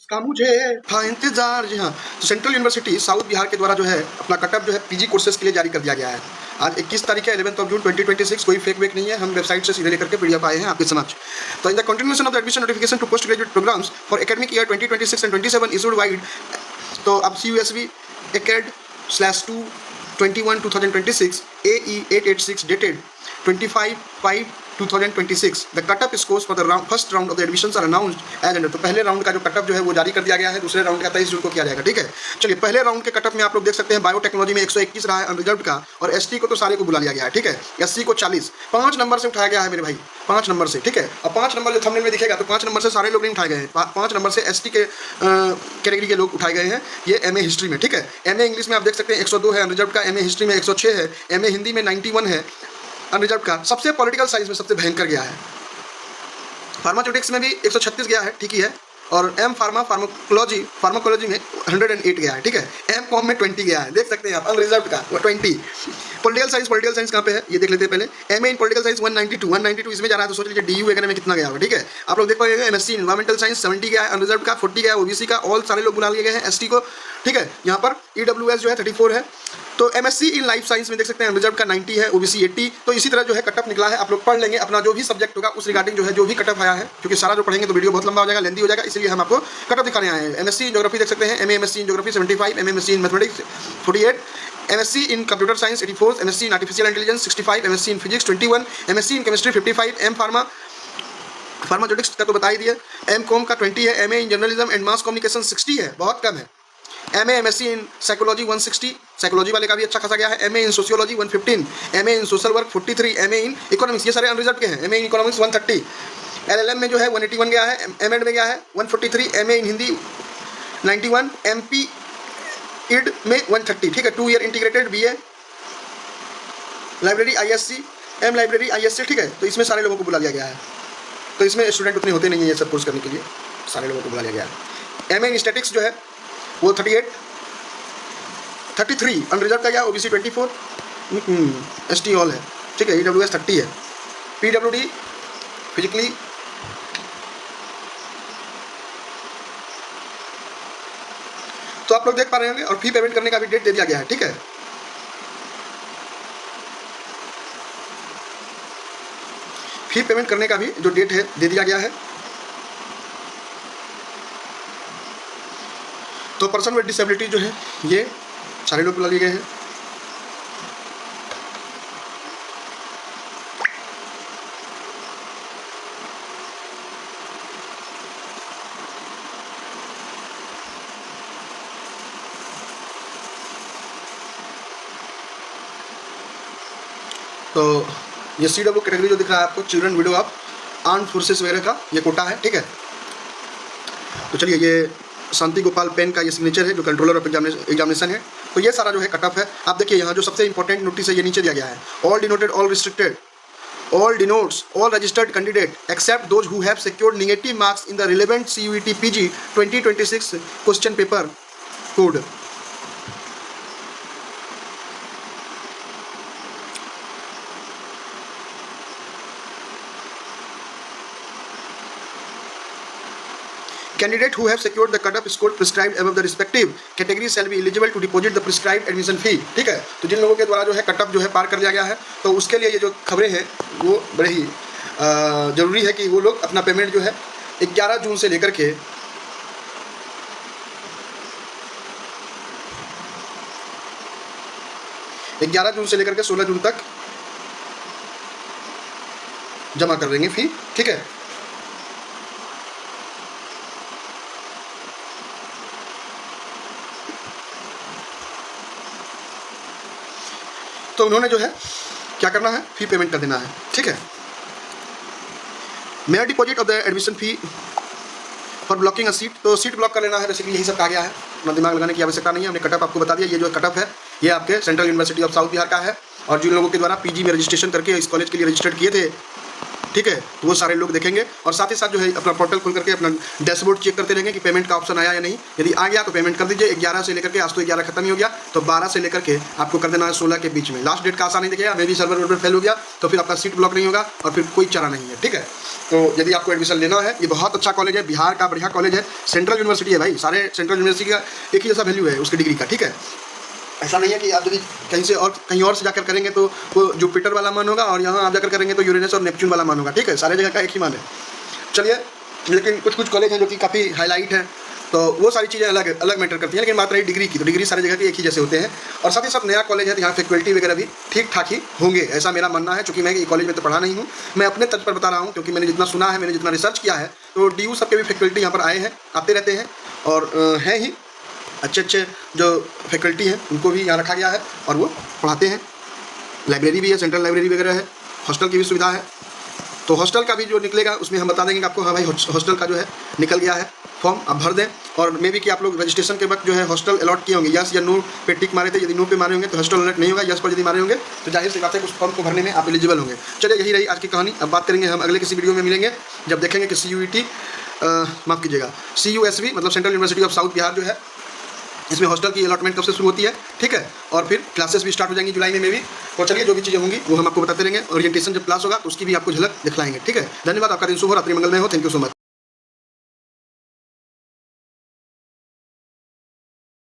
इसका मुझे था इंतजार। जी हाँ, तो सेंट्रल यूनिवर्सिटी साउथ बिहार के द्वारा जो है अपना कटअप जो है पीजी कोर्सेज के लिए जारी कर दिया गया है। आज 21 तारीख है, 11 जून 2026। कोई फेक वेक नहीं है, हम वेबसाइट से सीधे लेकर के पीडीएफ आए हैं आपके समझ। तो in the continuation of the admission notification to post graduate programmes for academic year 2026 and 27 issued vide. तो अब CUSV acad/2/21/2026 AE 886 dated 25/5/2026 the cut-off scores for the first round of the admissions are announced as under। तो पहले round का जो cut up जो है वो जारी कर दिया गया है, दूसरे राउंड का 23 जून को किया जाएगा। ठीक है, चलिए पहले राउंड के कटअप में आप लोग देख सकते हैं बायोटेक्नोलॉजी में 121 रहा है अनरिजर्व्ड का, और ST को तो सारे को बुला लिया गया है। ठीक है, SC को 40, 5 नंबर से उठाया गया है मेरे भाई, 5 नंबर से। ठीक है, और 5 नंबर जो थंबनेल में दिखेगा तो 5 नंबर से सारे लोग नहीं उठाए गए हैं, 5 नंबर से ST के कैटेगरी के लोग उठाए गए हैं। ये MA हिस्ट्री में। ठीक है, MA इंग्लिश में आप देख सकते हैं 102 है अनरिजर्व्ड का, MA हिस्ट्री में 106 है, MA हिंदी में 91 है अनरिजर्व्ड का। सबसे पॉलिटिकल साइंस में सबसे भयंकर गया है। फार्मास्यूटिक्स में भी 136 गया है, ठीक ही है, और फार्माकोलॉजी में 108 गया है। ठीक है, MCOM में 20 गया है, देख सकते हैं आप अनरिजर्व्ड का 20। पॉलिटिकल साइंस कहाँ पे है ये देख लेते हैं पहले। MA इन पॉलिटिकल साइंस 192 इसमें जा रहा है, तो सोच लीजिए DU वगैरह में कितना गया होगा। ठीक है, आप लोग देख पाएंगे MSc इन्वायरमेंटल साइंस 70 गया है अनरिजर्व्ड का, 40 गया है OBC का, ऑल सारे लोग बुला लिए गए हैं ST को। ठीक है, यहाँ पर EWS जो है 34 है। तो MSc इन लाइफ साइंस में देख सकते हैं अनरिजर्व्ड का 90 है, OBC 80। तो इसी तरह जो है कटअप निकला है, आप लोग पढ़ लेंगे अपना जो भी सब्जेक्ट होगा उस रिगार्डिंग जो है जो भी कटअप आया है, क्योंकि सारा जो पढ़ेंगे तो वीडियो बहुत लंबा हो जाएगा, लेंदी हो जाएगा, इसलिए हम आपको कटअप दिखाने आए हैं। MSc इन ज्योग्राफी देख सकते हैं, MSc in geography 75, MSc in mathematics 48, MSc in computer science 84, MSc in artificial intelligence 65, MSc in physics 21, MSc in chemistry 55, pharmaceutics का तो बता ही दिया, MCOM का 20 है, MA in journalism and mass communication 60 है, बहुत कम है। MSc इन साइकोलॉजी 160, साइकोलॉजी वाले का भी अच्छा खासा गया है। MA in sociology 115, MA in social work 43, MA in economics, ये सारे अनरिजर्व्ड के हैं। MA इन इकोनॉमिक्स 130, LLM में जो है 181 गया है, MEd में गया है 143, MA इन हिंदी 91, MP-ID में 130। ठीक है, 2 year integrated BA library ISC, M library ISC। ठीक है, तो इसमें सारे लोगों को बुला लिया गया है। तो इसमें स्टूडेंट उतने होते नहीं है ये सब कोर्स करने के लिए, सारे लोगों को बुला लिया गया है। MA इन स्टैटिक्स जो है वो 38, 33 अनरिजर्व का गया, OBC 24, ST ऑल है। ठीक है, EWS 30 है, PWD फिजिकली तो आप लोग देख पा रहे होंगे। और फी पेमेंट करने का भी डेट दे दिया गया है। ठीक है, फी पेमेंट करने का भी जो डेट है दे दिया गया है। तो पर्सन विद डिसेबिलिटी जो है ये सारे लोग बुला लिए गए हैं। तो ये CW कैटेगरी जो दिख रहा है आपको, children window of armed forces वगैरह का ये कोटा है। ठीक है, तो चलिए ये शांति गोपाल पेन का ये सिग्नेचर है जो कंट्रोलर ऑफ एग्जामिनेशन है। तो ये सारा जो है कटअप है। आप देखिए यहाँ जो सबसे इंपॉर्टेंट नोटिस है ये नीचे दिया गया है, all denoted, all restricted, all denotes all registered candidate except those who have secured negative marks in the relevant CUET PG 2026 question paper code। Candidate who have secured the cut-off score prescribed above the respective categories shall be eligible to deposit the prescribed admission fee। ठीक है, तो जिन लोगों के द्वारा जो है cut-off जो है पार कर लिया गया है, तो उसके लिए ये जो खबरें हैं वो बड़े ही ज़रूरी है कि वो लोग अपना पेमेंट जो है 11 जून से लेकर के 16 जून तक जमा कर देंगे फी। ठीक है, तो उन्होंने जो है क्या करना है, फी पेमेंट कर देना है। ठीक है, mayor deposit of the admission fee for blocking a seat, तो सीट ब्लॉक कर लेना है, बेसिकली यही सब कहा गया है। अपना दिमाग लगाने की आवश्यकता नहीं है, हमने कटअप आपको बता दिया। ये जो कटअप है ये आपके central university of south Bihar का है, और जिन लोगों के द्वारा PG में रजिस्ट्रेशन करके इस कॉलेज के लिए रजिस्टर्ड किए थे ठीक है। तो वो सारे लोग देखेंगे और साथ ही साथ जो है अपना पोर्टल खोल करके अपना डैशबोर्ड चेक करते रहेंगे कि पेमेंट का ऑप्शन आया या नहीं। यदि आ गया तो पेमेंट कर दीजिए 11 से लेकर के, आज तो 11 खत्म ही हो गया, तो 12 से लेकर के आपको कर देना है 16 के बीच में। लास्ट डेट का आसान नहीं दिखेगा, मे भी सर्वर वर्वर फेल हो गया तो फिर आपका सीट ब्लॉक नहीं होगा और फिर कोई चारा नहीं है, ठीक है। तो यदि आपको एडमिशन लेना है, ये बहुत अच्छा कॉलेज है, बिहार का बढ़िया कॉलेज है, सेंट्रल यूनिवर्सिटी है भाई, सारे सेंट्रल यूनिवर्सिटी का एक ही जैसा वैल्यू है उसकी डिग्री का, ठीक है। ऐसा नहीं है कि आप यदि कहीं और से जाकर करेंगे तो वो जुपिटर वाला मान होगा और यहाँ आप जाकर करेंगे तो यूरेनस और नेपच्यून वाला मान होगा, ठीक है। सारे जगह का एक ही मान है। चलिए, लेकिन कुछ कॉलेज हैं जो कि काफ़ी हाईलाइट हैं, तो वो सारी चीज़ें अलग मैटर करती हैं। लेकिन बात रही डिग्री की, तो डिग्री सारी जगह के एक ही जैसे होते हैं। और साथ ही साथ नया कॉलेज है तो यहाँ फैकल्टी वगैरह भी ठीक ठाक ही होंगे, ऐसा मेरा मानना है। चूँकि मैं ये कॉलेज में तो पढ़ा नहीं हूँ, मैं अपने तर्ज पर बता रहा हूँ, क्योंकि मैंने जितना सुना है, मैंने जितना रिसर्च किया है, तो DU सब के भी फैकल्टी यहाँ पर आए हैं, आते रहते हैं और हैं ही अच्छे जो फैकल्टी हैं उनको भी यहाँ रखा गया है और वो पढ़ाते हैं। लाइब्रेरी भी है, सेंट्रल लाइब्रेरी वगैरह है, हॉस्टल की भी सुविधा है। तो हॉस्टल का भी जो निकलेगा उसमें हम बता देंगे कि आपको, हाँ भाई हॉस्टल का जो है निकल गया है, फॉर्म आप भर दें। और मे भी कि आप लोग रजिस्ट्रेशन के वक्त जो है हॉस्टल अलॉट किए होंगे, यस या नो पे टिक मारे थे। यदि नो पे मारे होंगे तो हॉस्टल अलॉट नहीं होगा, यस पर यदि मारे होंगे तो जाहिर सी बात है उस फॉर्म को भरने में आप एलिजिबल होंगे। चलिए, यही रही आज की कहानी। अब बात करेंगे हम अगले किसी वीडियो में, मिलेंगे जब देखेंगे कि CUET माफ़ कीजिएगा CUSV मतलब central university of south Bihar जो है, इसमें हॉस्टल की अलॉटमेंट कब से शुरू होती है, ठीक है। और फिर क्लासेस भी स्टार्ट हो जाएंगी जुलाई में भी। तो चलिए, जो भी चीज़ें होंगी वो हम आपको बताते रहेंगे। ओरिएंटेशन जब क्लास होगा तो उसकी भी आपको झलक दिखलाएंगे, ठीक है। धन्यवाद, आपका दिन शुभ हो, रात्रि मंगलमय हो। Thank you so much.